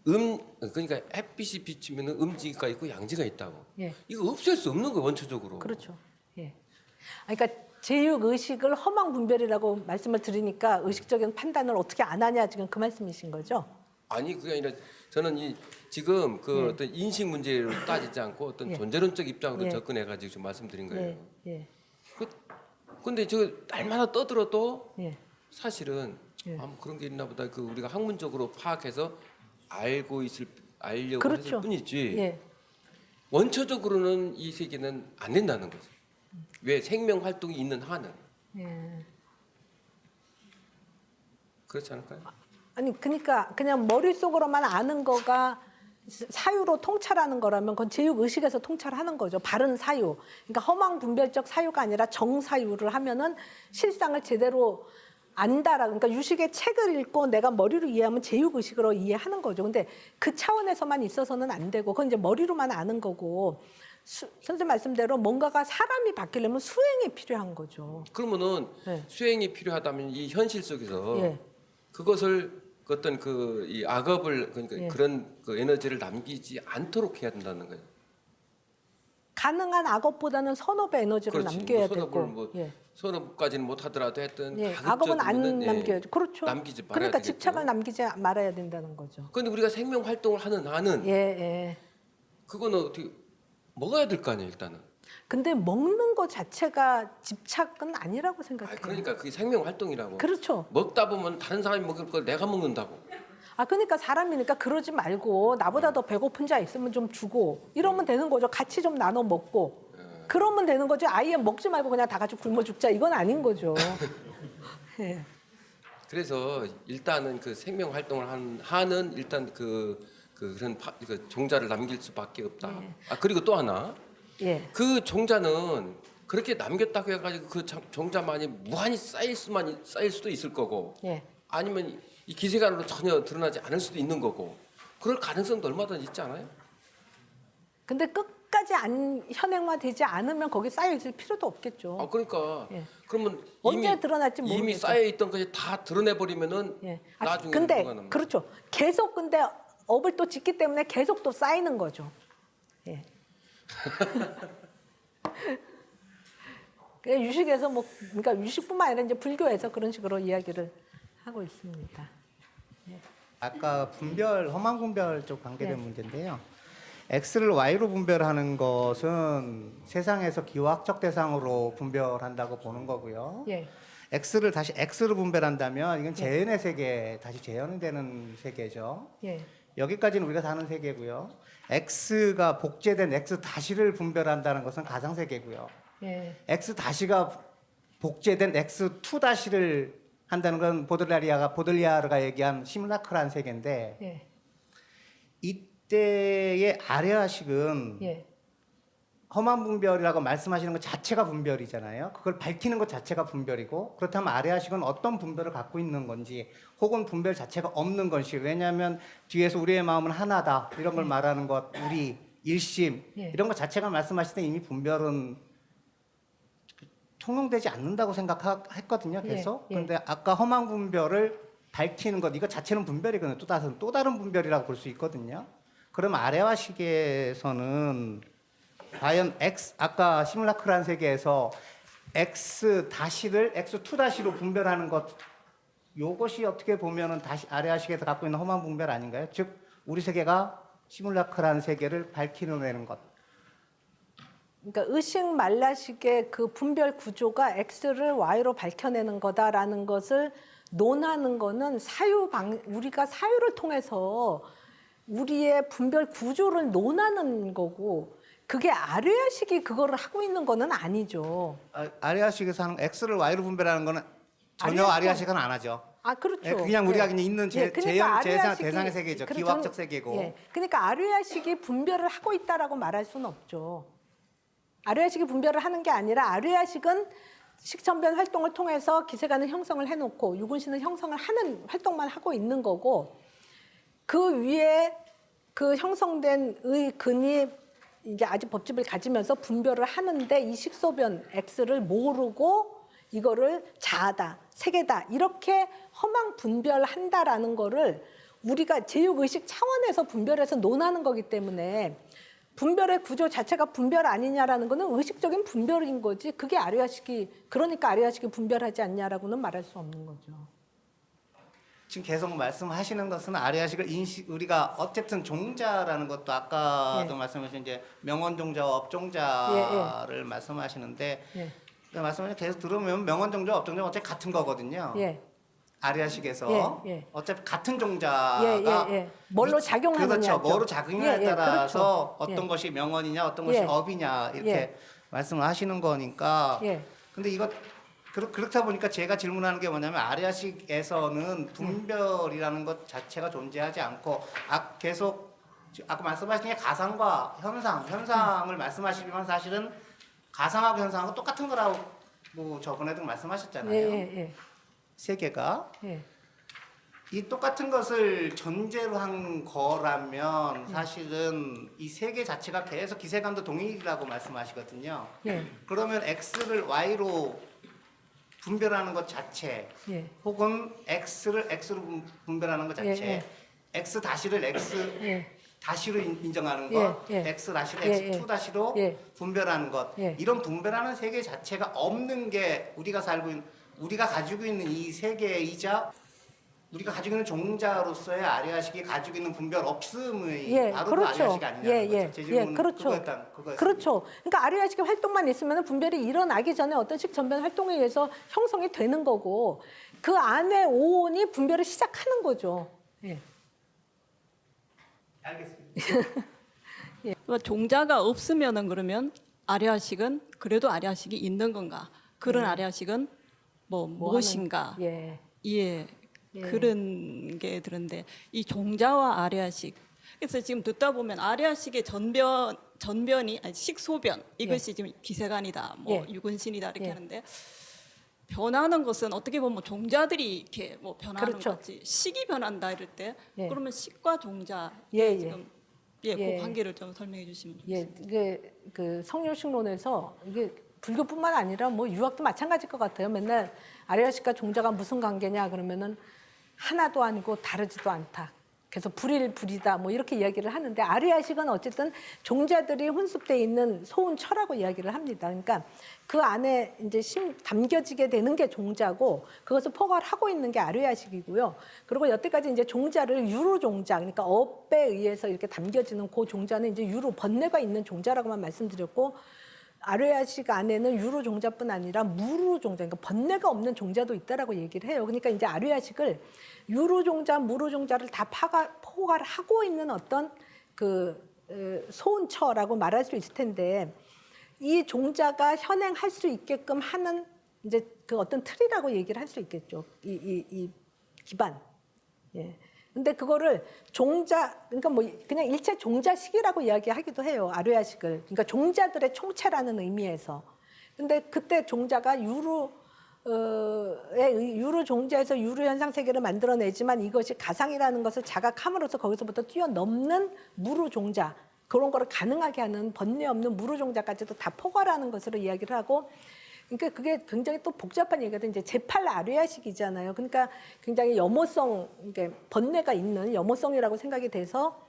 그러니까 햇빛이 비치면은 음지가 있고 양지가 있다고. 예. 이거 없앨 수 없는 거예요, 원초적으로. 그렇죠. 예. 그러니까 제육 의식을 허망 분별이라고 말씀을 드리니까 의식적인 판단을 어떻게 안 하냐 지금 그 말씀이신 거죠? 아니 그게 아니라 저는 지금 그 예. 어떤 인식 문제로 따지지 않고 어떤 예. 존재론적 입장으로 예. 접근해가지고 지금 말씀드린 거예요. 예. 근데 저 날마다 떠들어도 예. 사실은 예. 뭐 그런 게 있나 보다. 그 우리가 학문적으로 파악해서 알려고 그렇죠. 했을 뿐이지. 예. 원초적으로는 이 세계는 안 된다는 거죠. 왜 생명 활동이 있는 한은 예. 그렇지 않을까요? 아니 그러니까 그냥 머릿속으로만 아는 거가 사유로 통찰하는 거라면 그건 제육 의식에서 통찰하는 거죠. 바른 사유. 그러니까 허망 분별적 사유가 아니라 정사유를 하면은 실상을 제대로 안다라. 그러니까 유식의 책을 읽고 내가 머리로 이해하면 제육 의식으로 이해하는 거죠. 근데 그 차원에서만 있어서는 안 되고 그건 이제 머리로만 아는 거고 선생님 말씀대로 뭔가가 사람이 바뀌려면 수행이 필요한 거죠. 그러면은 네. 수행이 필요하다면 이 현실 속에서 예. 그것을 어떤 그 이 악업을 그러니까 예. 그런 그 에너지를 남기지 않도록 해야 된다는 거예요. 가능한 악업보다는 선업의 에너지를 그렇지. 남겨야 뭐 선업을 되고. 뭐 예. 선업까지는 못 하더라도 했던 예. 악업은 안 남겨야죠. 그렇죠. 남기지 말아야 그러니까 되겠죠. 집착을 남기지 말아야 된다는 거죠. 그런데 우리가 생명 활동을 하는 한은 예, 예. 그거는 어떻게 먹어야 될 거 아니에요, 일단은. 근데 먹는 거 자체가 집착은 아니라고 아, 생각해요. 그러니까 그게 생명 활동이라고. 그렇죠. 먹다 보면 다른 사람이 먹을 걸 내가 먹는다고. 그러니까 사람이니까 그러지 말고 나보다 더 배고픈 자 있으면 좀 주고 이러면 되는 거죠. 같이 좀 나눠 먹고. 그러면 되는 거지. 아예 먹지 말고 그냥 다 같이 굶어 죽자. 이건 아닌 거죠. 예. 그래서 일단은 그 생명 활동을 하는 일단 그런 그 종자를 남길 수밖에 없다. 예. 그리고 또 하나 예. 그 종자는 그렇게 남겼다고 해가지고 그 종자만이 무한히 쌓일 수도 있을 거고 예. 아니면 이 기세간으로 전혀 드러나지 않을 수도 있는 거고 그럴 가능성도 얼마든지 있지 않아요? 근데 끝까지 현행화되지 않으면 거기 쌓여 있을 필요도 없겠죠. 그러니까 예. 그러면 언제 드러날지 모르겠죠. 이미 쌓여 있던 것이 다 드러내 버리면은 예. 나중에 근데 누가 남나? 그렇죠. 계속 근데 업을 또 짓기 때문에 계속 또 쌓이는 거죠. 예. 그러니까 유식에서 그러니까 유식뿐만 아니라 이제 불교에서 그런 식으로 이야기를 하고 있습니다. 아까 분별, 허망 분별 쪽 관계된 네. 문제인데요. X를 Y로 분별하는 것은 세상에서 기호학적 대상으로 분별한다고 보는 거고요. 예. X를 다시 X로 분별한다면 이건 재현의 세계, 다시 재현되는 세계죠. 예. 여기까지는 우리가 사는 세계고요. X가 복제된 X 다시를 분별한다는 것은 가상 세계고요. 예. X 다시가 복제된 X2 다시를 한다는 건 보들리아르가 얘기한 시뮬라크라는 세계인데 예. 이때의 아레아식은 예. 험한 분별이라고 말씀하시는 것 자체가 분별이잖아요. 그걸 밝히는 것 자체가 분별이고 그렇다면 아레아식은 어떤 분별을 갖고 있는 건지 혹은 분별 자체가 없는 건지 왜냐하면 뒤에서 우리의 마음은 하나다 이런 걸 말하는 것 우리 일심 예. 이런 것 자체가 말씀하실 때 이미 분별은 통용되지 않는다고 생각했거든요. 계속. 예. 그런데 아까 험한 분별을 밝히는 것 이거 자체는 분별이거든요. 또 다른 분별이라고 볼 수 있거든요. 그럼 아레와식에서는 과연 X 아까 시뮬라크란 세계에서 X 다시를 X2 다시로 분별하는 것 요것이 어떻게 보면은 다시 아레아식에서 갖고 있는 험한 분별 아닌가요? 즉 우리 세계가 시뮬라크란 세계를 밝히려내는 것. 그러니까 의식 말라식의 그 분별 구조가 X를 Y로 밝혀내는 거다라는 것을 논하는 거는 우리가 사유를 통해서 우리의 분별 구조를 논하는 거고 그게 아레아식이 그거를 하고 있는 거는 아니죠. 아레아식에서 하는 X를 Y로 분별하는 거는 전혀 아레아식은 안 하죠. 그렇죠. 그냥 우리가 그냥 있는 그러니까 대상의 세계죠. 기호학적 세계고. 예, 그러니까 아레아식이 분별을 하고 있다라고 말할 수는 없죠. 아레아식이 분별을 하는 게 아니라 아레아식은 식천변 활동을 통해서 기세가는 형성을 해놓고 유군신은 형성을 하는 활동만 하고 있는 거고 그 위에 그 형성된 근이 이제 아직 법집을 가지면서 분별을 하는데 이 식소변 X를 모르고 이거를 자아다, 세계다 이렇게 허망 분별한다라는 거를 우리가 제육의식 차원에서 분별해서 논하는 거기 때문에 분별의 구조 자체가 분별 아니냐라는 거는 의식적인 분별인 거지 그게 아리아식이 그러니까 아리아식이 분별하지 않냐라고는 말할 수 없는 거죠. 지금 계속 말씀하시는 것은 아리아식을 우리가 어쨌든 종자라는 것도 아까도 예. 말씀하신 이제 명언 종자와 업종자를 말씀하시는데 예. 말씀을 계속 들으면 명언 종자, 업종자 어차피 같은 거거든요. 예. 아리아식에서 예, 예. 어차피 같은 종자가 뭘로 작용하느냐 그렇죠. 뭐로 작용하냐에 따라서 그렇죠. 어떤 것이 명언이냐, 어떤 것이 예. 업이냐 이렇게 예. 말씀을 하시는 거니까. 예. 근데 이거 그렇다 보니까 제가 질문하는 게 뭐냐면 아리아식에서는 분별이라는 것 자체가 존재하지 않고 계속 아까 말씀하신 게 가상과 현상을 말씀하시지만 사실은 가상하고 현상하고 똑같은 거라고 저번에도 말씀하셨잖아요. 예. 세계가 예. 이 똑같은 것을 전제로 한 거라면 사실은 이 세계 자체가 계속 기세감도 동일이라고 말씀하시거든요. 예. 그러면 x를 y로 분별하는 것 자체 예. 혹은 x를 x로 분별하는 것 자체 예, x 다시를 x 예. 다시로 인정하는 것 예, 예. x 다시를 예, x2 다시로 예. 분별하는 것 예. 이런 분별하는 세계 자체가 없는 게 우리가 가지고 있는 이 세계이자 우리가 가지고 있는 종자로서의 아리아식이 가지고 있는 분별 없음의 바로 그 아리아식이 아니냐는 거죠. 제 질문은 그렇죠. 그거였습니다. 그렇죠. 그러니까 아리아식의 활동만 있으면 분별이 일어나기 전에 어떤 식전변 활동에 의해서 형성이 되는 거고 그 안에 오온이 분별을 시작하는 거죠. 예. 알겠습니다. 그러니까 종자가 없으면은 그러면 아리아식은 그래도 아리아식이 있는 건가? 그런 아리아식은 무엇인가? 예. 예. 예. 그런 게 들은데 이 종자와 아리아식. 그래서 지금 듣다 보면 아리아식의 전변이 아니 식소변 이것이 지금 기세간이다, 예. 유근신이다 이렇게 예. 하는데 변하는 것은 어떻게 보면 종자들이 이렇게 변하는 그렇죠. 거지 식이 변한다 이럴 때 예. 그러면 식과 종자 예, 지금 예. 그 관계를 좀 설명해 주시면 좋겠습니다. 예, 이게 그 성료식론에서 이게 불교뿐만 아니라 유학도 마찬가지일 것 같아요. 맨날 아리아식과 종자가 무슨 관계냐 그러면은 하나도 아니고 다르지도 않다. 그래서 불이다 이렇게 이야기를 하는데 아리아식은 어쨌든 종자들이 혼습되어 있는 소운처라고 이야기를 합니다. 그러니까 그 안에 이제 담겨지게 되는 게 종자고 그것을 포괄하고 있는 게 아리아식이고요. 그리고 여태까지 이제 종자를 유로 종자, 그러니까 업에 의해서 이렇게 담겨지는 그 종자는 이제 유로 번뇌가 있는 종자라고만 말씀드렸고 아리아식 안에는 유로 종자뿐 아니라 무로 종자, 그러니까 번뇌가 없는 종자도 있다라고 얘기를 해요. 그러니까 이제 아리아식을 유로 종자, 무로 종자를 다 포괄하고 있는 어떤 소운처라고 말할 수 있을 텐데 이 종자가 현행할 수 있게끔 하는 이제 그 어떤 틀이라고 얘기를 할 수 있겠죠. 이 기반. 예. 근데 그거를 종자, 그러니까 그냥 일체 종자식이라고 이야기하기도 해요. 아리아식을. 그러니까 종자들의 총체라는 의미에서. 근데 그때 종자가 유로 종자에서 유로 현상 세계를 만들어내지만 이것이 가상이라는 것을 자각함으로써 거기서부터 뛰어넘는 무로 종자, 그런 거를 가능하게 하는 번뇌 없는 무로 종자까지도 다 포괄하는 것으로 이야기를 하고, 그러니까 그게 굉장히 또 복잡한 얘기거든요. 이제 제8 아리아식이잖아요. 그러니까 굉장히 염호성, 이게 번뇌가 있는 염호성이라고 생각이 돼서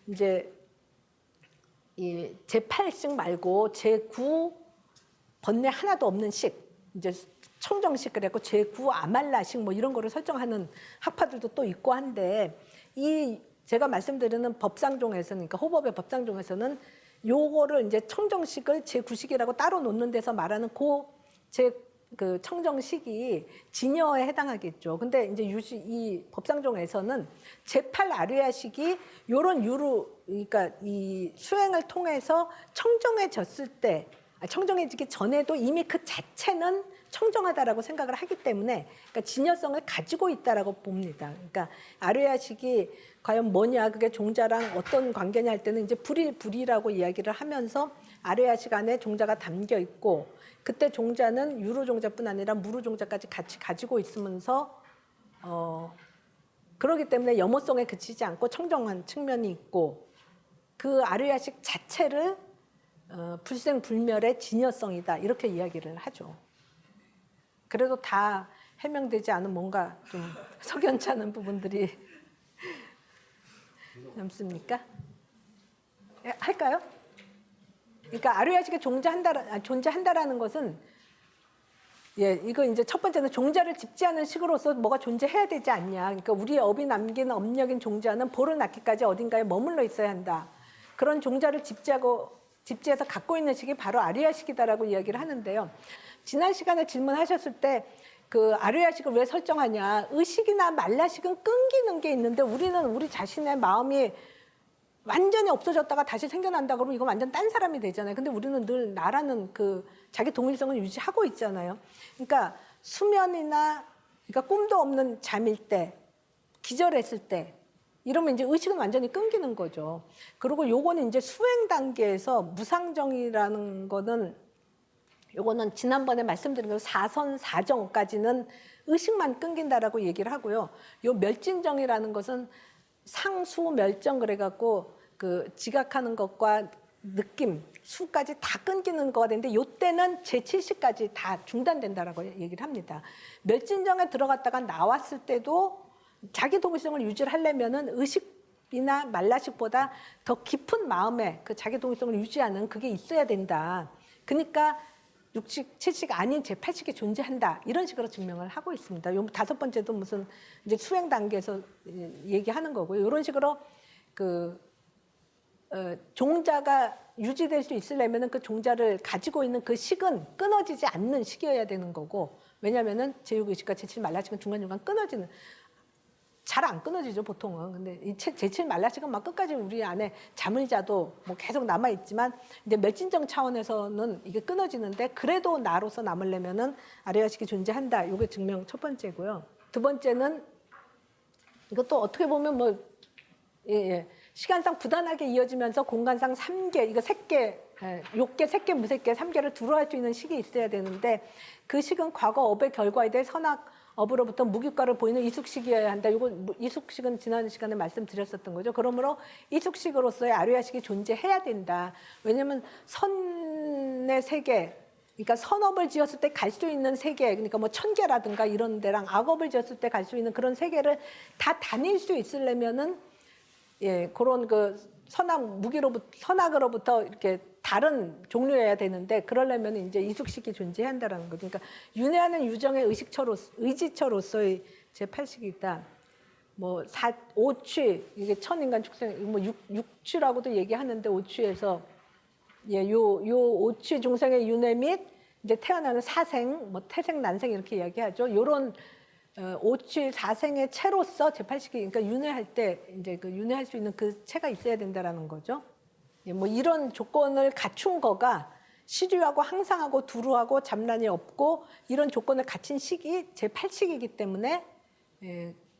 이제 이 제8식 말고 제9 번뇌 하나도 없는 식, 이제 청정식 그랬고 제9 아말라식 이런 거를 설정하는 학파들도 또 있고 한데 이 제가 말씀드리는 법상종에서는, 그러니까 호법의 법상종에서는 요거를 이제 청정식을 제9식이라고 따로 놓는 데서 말하는 그 청정식이 진여에 해당하겠죠. 근데 이제 이 법상종에서는 제8 아리아식이 요런 그러니까 이 수행을 통해서 청정해졌을 때, 청정해지기 전에도 이미 그 자체는 청정하다라고 생각을 하기 때문에, 그러니까 진여성을 가지고 있다라고 봅니다. 그러니까 아리아식이 과연 뭐냐, 그게 종자랑 어떤 관계냐 할 때는 이제 불이라고 이야기를 하면서 아리아식 안에 종자가 담겨 있고, 그때 종자는 유로 종자뿐 아니라 무로 종자까지 같이 가지고 있으면서 그러기 때문에 염호성에 그치지 않고 청정한 측면이 있고, 그 아리아식 자체를 불생불멸의 진여성이다 이렇게 이야기를 하죠. 그래도 다 해명되지 않은 뭔가 좀 석연치 않은 부분들이 남습니까? 예, 할까요? 그러니까 아류야식이 존재한다라는 것은 이거 이제 첫 번째는 종자를 집지하는 식으로서 뭐가 존재해야 되지 않냐. 그러니까 우리의 업이 남기는 업력인 종자는 보를 낳기까지 어딘가에 머물러 있어야 한다. 그런 종자를 집지해서 갖고 있는 식이 바로 아류야식이다라고 이야기를 하는데요. 지난 시간에 질문하셨을 때 그 아류야식을 왜 설정하냐. 의식이나 말라식은 끊기는 게 있는데 우리는 우리 자신의 마음이 완전히 없어졌다가 다시 생겨난다 그러면 이거 완전 딴 사람이 되잖아요. 근데 우리는 늘 나라는 그 자기 동일성을 유지하고 있잖아요. 그러니까 수면이나 그러니까 꿈도 없는 잠일 때, 기절했을 때 이러면 이제 의식은 완전히 끊기는 거죠. 그리고 요거는 이제 수행 단계에서 무상정이라는 거는 요거는 지난번에 말씀드린 대로 사선사정까지는 의식만 끊긴다라고 얘기를 하고요. 요 멸진정이라는 것은 상수멸정 그래갖고 그 지각하는 것과 느낌, 수까지 다 끊기는 거가 되는데 요때는 제7식까지 다 중단된다라고 얘기를 합니다. 멸진정에 들어갔다가 나왔을 때도 자기 동일성을 유지를 하려면은 의식이나 말라식보다 더 깊은 마음에 그 자기 동일성을 유지하는 그게 있어야 된다. 그러니까 6식, 7식 아닌 제8식이 존재한다. 이런 식으로 증명을 하고 있습니다. 요 5번째도 무슨 이제 수행 단계에서 얘기하는 거고요. 이런 식으로 종자가 유지될 수 있으려면 그 종자를 가지고 있는 그 식은 끊어지지 않는 식이어야 되는 거고, 왜냐면은 제6의식과 제7 말라식은 중간중간 끊어지는, 잘 안 끊어지죠, 보통은. 근데 이 제7 말라식은 막 끝까지 우리 안에 잠을 자도 뭐 계속 남아있지만, 이제 멸진정 차원에서는 이게 끊어지는데, 그래도 나로서 남으려면은 아류야식이 존재한다. 이게 증명 첫 번째고요. 두 번째는, 이것도 어떻게 보면 뭐, 시간상 부단하게 이어지면서 공간상 3개, 이거 3개, 욕계, 색계, 무색계, 3개를 두루 할 수 있는 식이 있어야 되는데, 그 식은 과거 업의 결과에 대해 선악, 업으로부터 무규과를 보이는 이숙식이어야 한다. 이거 이숙식은 지난 시간에 말씀드렸었던 거죠. 그러므로 이숙식으로서의 아류야식이 존재해야 된다. 왜냐하면 선의 세계, 그러니까 선업을 지었을 때 갈 수 있는 세계, 그러니까 뭐 천계라든가 이런 데랑 악업을 지었을 때 갈 수 있는 그런 세계를 다 다닐 수 있으려면은 그런 그 선악으로부터 이렇게 다른 종류여야 되는데, 그러려면 이제 이숙식이 존재한다라는 거죠. 그러니까 윤회하는 유정의 의지처로서의 제8식이 있다. 뭐 5취, 이게 천인간 축생, 뭐 6취라고도 얘기하는데, 5취에서 요 5취 중생의 윤회 및 이제 태어나는 사생, 뭐 태생, 난생 이렇게 이야기하죠. 요런 5취 4생의 체로서 제8식이, 그러니까 윤회할 때 이제 그 윤회할 수 있는 그 체가 있어야 된다라는 거죠. 뭐 이런 조건을 갖춘 거가 시류하고 항상하고 두루하고 잡란이 없고 이런 조건을 갖춘 식이 제8식이기 때문에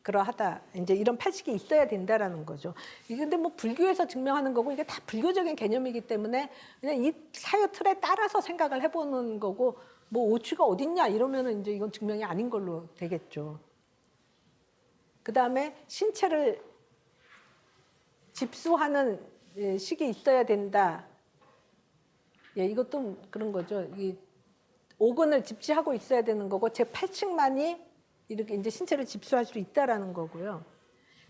그러하다. 이제 이런 8식이 있어야 된다라는 거죠. 이게 근데 뭐 불교에서 증명하는 거고 이게 다 불교적인 개념이기 때문에 그냥 이 사유 틀에 따라서 생각을 해보는 거고, 뭐 5취가 어딨냐 이러면은 이제 이건 증명이 아닌 걸로 되겠죠. 그 다음에 신체를 집수하는 식이 있어야 된다. 이것도 그런 거죠. 이 오근을 집지하고 있어야 되는 거고, 제8칙만이 이렇게 이제 신체를 집수할 수 있다라는 거고요.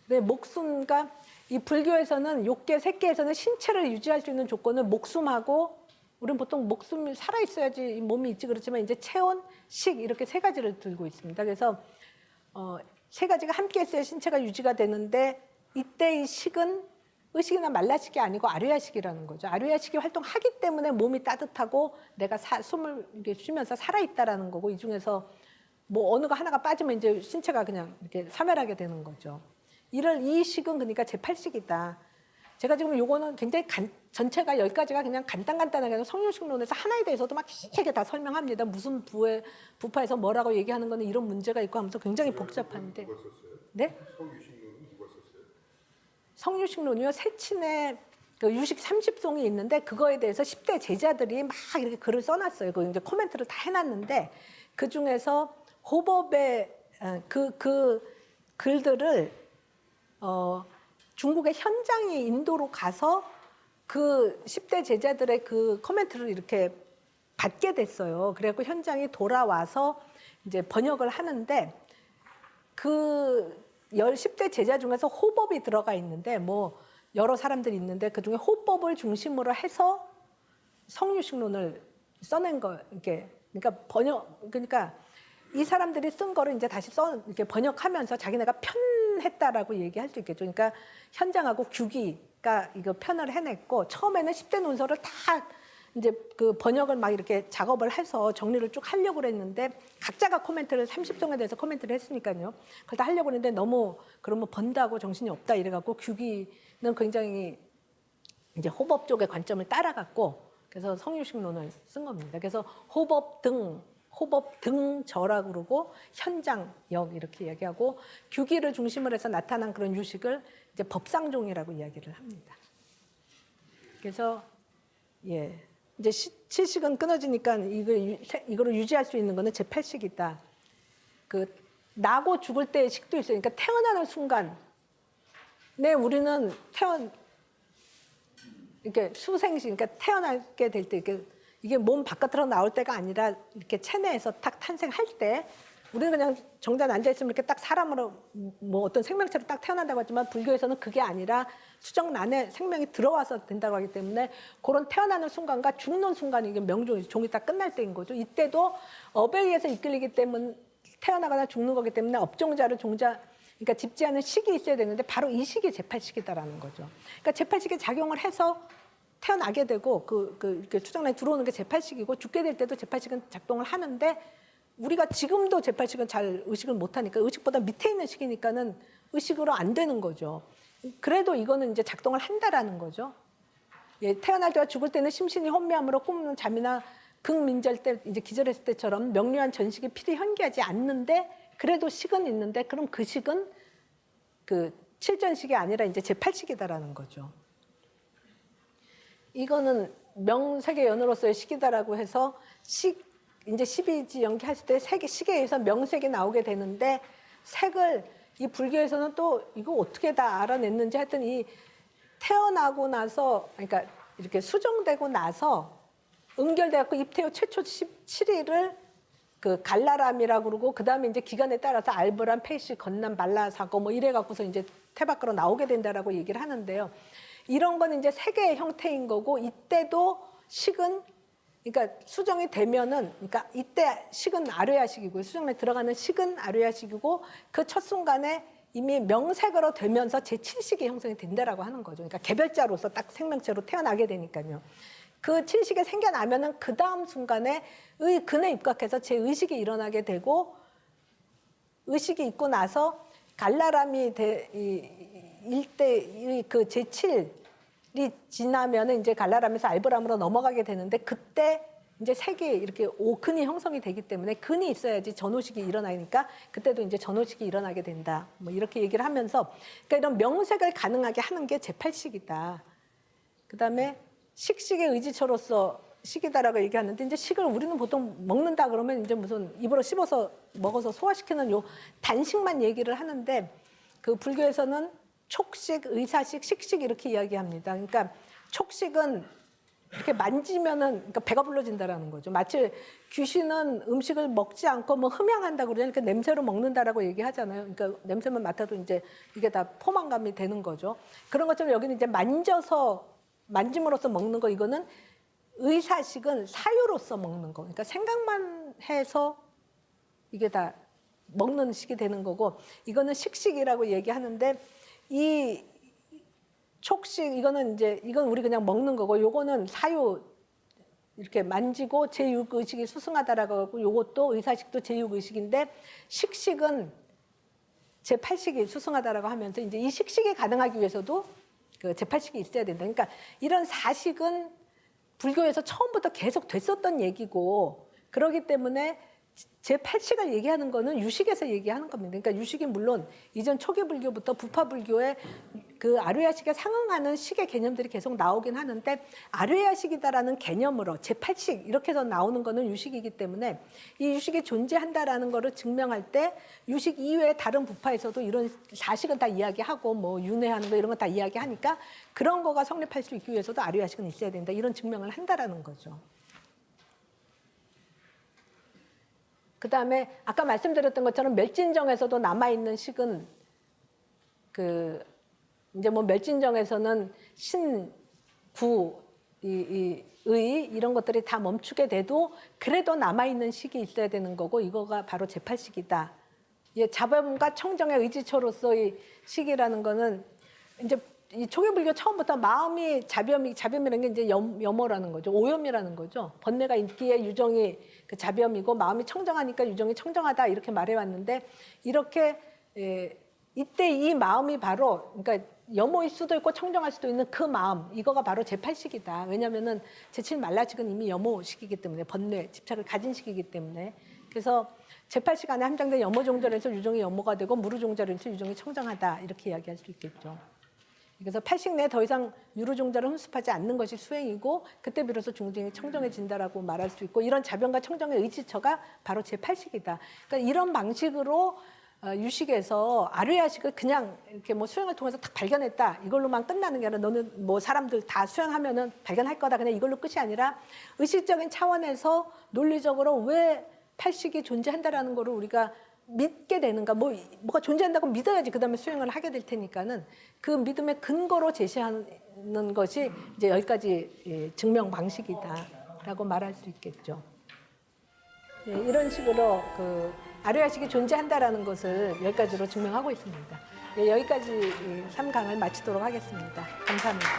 근데 목숨과 이 불교에서는 욕계, 색계에서는 신체를 유지할 수 있는 조건을 목숨하고, 우리는 보통 목숨이 살아 있어야지 몸이 있지, 그렇지만 이제 체온, 식 이렇게 세 가지를 들고 있습니다. 그래서 세 가지가 함께 있어야 신체가 유지가 되는데, 이때 이 식은 의식이나 말라식이 아니고 아류야식이라는 거죠. 아류야식이 활동하기 때문에 몸이 따뜻하고 내가 숨을 이렇게 쉬면서 살아있다라는 거고, 이 중에서 뭐 어느가 하나가 빠지면 이제 신체가 그냥 이렇게 사멸하게 되는 거죠. 이 식은 그러니까 제8식이다. 제가 지금 요거는 굉장히 전체가 10가지가 그냥 간단하게 성유식론에서 하나에 대해서도 막 길게 다 설명합니다. 무슨 부파에서 뭐라고 얘기하는 거는 이런 문제가 있고 하면서 굉장히 복잡한데. 네? 성유식론이요. 세친의 그 유식 30송이 있는데, 그거에 대해서 10대 제자들이 막 이렇게 글을 써놨어요. 그 이제 코멘트를 다 해놨는데, 그 중에서 호법의 그 글들을 중국의 현장이 인도로 가서 그 10대 제자들의 그 코멘트를 이렇게 받게 됐어요. 그래갖고 현장이 돌아와서 이제 번역을 하는데 그 10대 제자 중에서 호법이 들어가 있는데 뭐 여러 사람들이 있는데 그중에 호법을 중심으로 해서 성유식론을 써낸 거 이렇게 그러니까 이 사람들이 쓴 거를 이제 다시 이렇게 번역하면서 자기네가 편했다라고 얘기할 수 있겠죠. 그러니까 현장하고 규기가 이거 편을 해냈고 처음에는 10대 논설을 다 이제 그 번역을 막 이렇게 작업을 해서 정리를 쭉 하려고 그랬는데 각자가 코멘트를 30송에 대해서 코멘트를 했으니까요. 그걸 다 하려고 했는데 너무 그러면 번다고 정신이 없다 이래갖고 규기는 굉장히 이제 호법 쪽의 관점을 따라갔고 그래서 성유식론을 쓴 겁니다. 그래서 호법 등저라고 그러고 현장역 이렇게 이야기하고 규기를 중심으로 해서 나타난 그런 유식을 이제 법상종이라고 이야기를 합니다. 그래서 예. 이제 칠식은 끊어지니까 이거를 유지할 수 있는 거는 제8식이다. 그 나고 죽을 때의 식도 있어요. 그러니까 태어나는 순간에 우리는 이렇게 수생식, 그러니까 태어나게 될 때 이게 몸 바깥으로 나올 때가 아니라 이렇게 체내에서 딱 탄생할 때 우리는 그냥 정단 앉아 있으면 이렇게 딱 사람으로 뭐 어떤 생명체로 딱 태어난다고 하지만 불교에서는 그게 아니라 수정란에 생명이 들어와서 된다고 하기 때문에 그런 태어나는 순간과 죽는 순간이 이게 종이 딱 끝날 때인 거죠. 이때도 업에 의해서 이끌리기 때문에 태어나거나 죽는 거기 때문에 업종자를 그러니까 집지하는 식이 있어야 되는데 바로 이 식이 제8식이다라는 거죠. 그러니까 제8식이 작용을 해서 태어나게 되고 이렇게 수정란에 들어오는 게 제8식이고 죽게 될 때도 제8식은 작동을 하는데 우리가 지금도 제8식은 잘 의식을 못하니까 의식보다 밑에 있는 식이니까는 의식으로 안 되는 거죠. 그래도 이거는 이제 작동을 한다라는 거죠. 예, 태어날 때와 죽을 때는 심신이 혼미함으로 꿈은 잠이나 극민절 때 이제 기절했을 때처럼 명료한 전식이 필히 현기하지 않는데 그래도 식은 있는데 그럼 그 식은 그 칠전식이 아니라 이제 제8식이다라는 거죠. 이거는 명색의 연으로서의 식이다라고 해서 이제 12지 연기했을 때 식에 의해서 명색이 나오게 되는데 색을 이 불교에서는 또 이거 어떻게 다 알아냈는지 하여튼 이 태어나고 나서 그러니까 이렇게 수정되고 나서 응결돼갖고 입퇴후 최초 17일을 그 갈라람이라고 그러고 그다음에 이제 기간에 따라서 알브람, 페이시, 건남, 말라사고 뭐 이래갖고서 이제 태 밖으로 나오게 된다라고 얘기를 하는데요. 이런 건 이제 세계의 형태인 거고 이때도 식은 그러니까 수정이 되면은 그러니까 이때 식은 아뢰야식이고 수정에 들어가는 식은 아뢰야식이고 그 첫 순간에 이미 명색으로 되면서 제7식이 형성이 된다라고 하는 거죠. 그러니까 개별자로서 딱 생명체로 태어나게 되니까요. 그 7식이 생겨나면은 그 다음 순간에 근에 입각해서 제 의식이 일어나게 되고 의식이 있고 나서 갈라람이 일대 그 제7이 지나면은 이제 갈라람에서 알브람으로 넘어가게 되는데 그때 이제 색이 이렇게 근이 형성이 되기 때문에 근이 있어야지 전호식이 일어나니까 그때도 이제 전호식이 일어나게 된다. 뭐 이렇게 얘기를 하면서 그러니까 이런 명색을 가능하게 하는 게 제8식이다. 그다음에 식식의 의지처로서 식이다라고 얘기하는데 이제 식을 우리는 보통 먹는다 그러면 이제 무슨 입으로 씹어서 먹어서 소화시키는 요 단식만 얘기를 하는데 그 불교에서는 촉식, 의사식, 식식 이렇게 이야기합니다. 그러니까 촉식은 이렇게 만지면은 그러니까 배가 불러진다라는 거죠. 마치 귀신은 음식을 먹지 않고 뭐 흠양한다고 그러니까 냄새로 먹는다라고 얘기하잖아요. 그러니까 냄새만 맡아도 이제 이게 다 포만감이 되는 거죠. 그런 것처럼 여기는 이제 만짐으로써 먹는 거 이거는 의사식은 사유로서 먹는 거. 그러니까 생각만 해서 이게 다 먹는 식이 되는 거고 이거는 식식이라고 얘기하는데 이 촉식 이건 우리 그냥 먹는 거고 요거는 사유 이렇게 만지고 제6의식이 수승하다라고 하고 요것도 의사식도 제6의식인데 식식은 제8식이 수승하다라고 하면서 이제 이 식식이 가능하기 위해서도 그 제8식이 있어야 된다. 그러니까 이런 사식은 불교에서 처음부터 계속 됐었던 얘기고 그러기 때문에 제8식을 얘기하는 거는 유식에서 얘기하는 겁니다. 그러니까 유식이 물론 이전 초기 불교부터 부파 불교의 그 아뢰야식에 상응하는 식의 개념들이 계속 나오긴 하는데 아뢰야식이다라는 개념으로 제8식 이렇게 해서 나오는 거는 유식이기 때문에 이 유식이 존재한다라는 거를 증명할 때 유식 이외에 다른 부파에서도 이런 사식은 다 이야기하고 뭐 윤회하는 거 이런 거 다 이야기하니까 그런 거가 성립할 수 있기 위해서도 아뢰야식은 있어야 된다. 이런 증명을 한다라는 거죠. 그다음에 아까 말씀드렸던 것처럼 멸진정에서도 남아 있는 식은 그 이제 뭐 멸진정에서는 신구 의 이런 것들이 다 멈추게 돼도 그래도 남아 있는 식이 있어야 되는 거고 이거가 바로 제8식이다. 예, 자범과 청정의 의지처로서의 식이라는 거는 이제 이 초계불교 처음부터 마음이 자범이라는 게 이제 염어라는 거죠. 오염이라는 거죠. 번뇌가 있기에 유정이 그 자범이고 마음이 청정하니까 유정이 청정하다 이렇게 말해왔는데 이렇게 이때 이 마음이 바로 그러니까 염호일 수도 있고 청정할 수도 있는 그 마음 이거가 바로 제8식이다. 왜냐하면은 제7 말라식은 이미 염호식이기 때문에 번뇌 집착을 가진 식이기 때문에 그래서 제8식 안에 함장된 염호종절에서 유정이 염호가 되고 무루종절에서 유정이 청정하다 이렇게 이야기할 수 있겠죠. 그래서 8식 내에 더 이상 유루종자를 흡습하지 않는 것이 수행이고 그때 비로소 중증이 청정해진다라고 말할 수 있고 이런 자변과 청정의 의지처가 바로 제8식이다. 그러니까 이런 방식으로 유식에서 아류야식을 그냥 이렇게 뭐 수행을 통해서 딱 발견했다 이걸로만 끝나는 게 아니라 너는 뭐 사람들 다 수행하면은 발견할 거다 그냥 이걸로 끝이 아니라 의식적인 차원에서 논리적으로 왜 8식이 존재한다라는 거를 우리가 믿게 되는가 뭐가 존재한다고 믿어야지 그다음에 수행을 하게 될 테니까는 그 믿음의 근거로 제시하는 것이 이제 여기까지 증명 방식이다라고 말할 수 있겠죠. 예, 이런 식으로 그 아류야식이 존재한다라는 것을 여기까지로 증명하고 있습니다. 예, 여기까지 3강을 마치도록 하겠습니다. 감사합니다.